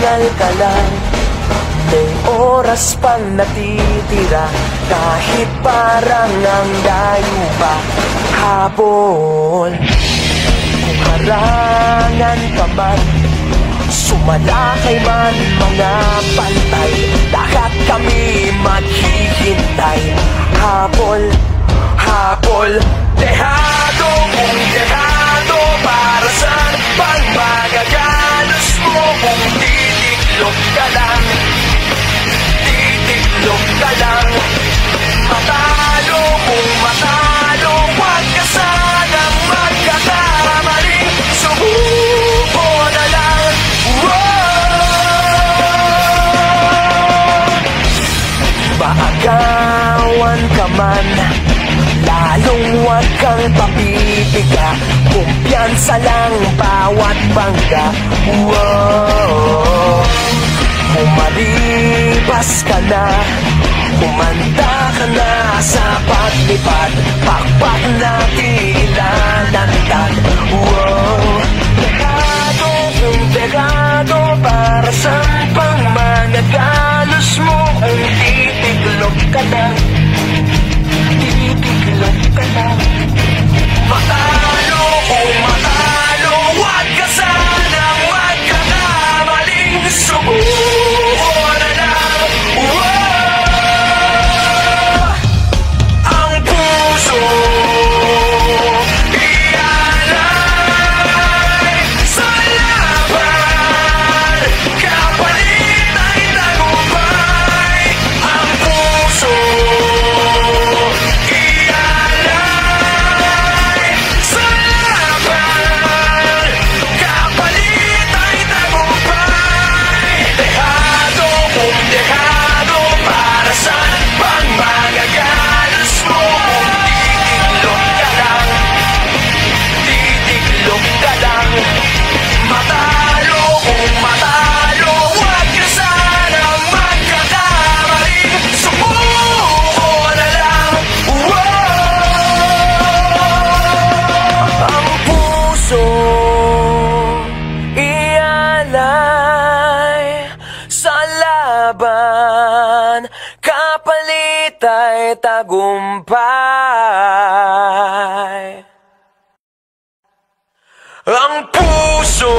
magpahingal ka lang. May oras pang natitira, kahit parang ang layo pa. Habol, kung harangan ka man, sumalakay man mga pantay, lahat kami maghihintay. Habol, habol, dehado kung dehado, para saan pang magagalos mo kung titiklop ka lang. Titiklop ka lang. Matalo kung matalo, huwag ka sanang magkakamali. Subuko na lang. Maagawan ka man, lalong huwag kang papipiga. Kumpiyansa lang bawat bangga. Umalibas ka na, kumanda ka na sa paglipad, pakpak na tilalantad. Pegado kung pegado, para saan pang magagalos mo kung titiklop ka lang. Titiklop ka lang. Matalo kung matalo, huwag ka sanang magkakamaling. Subuko na lang. Ang puso ialay sa laban, kapalit ay tagumpay. Ang puso ialay sa laban, kapalit ay tagumpay. Dehado kung dehado, para saan pang magagalos mo kung titiklop ka lang. Titiklop ka lang. Matalo kung matalo, huwag ka sanang magkakamali. Subuko na lang. Ang puso ialay sa laban, kapalit ay tagumpay. Ang puso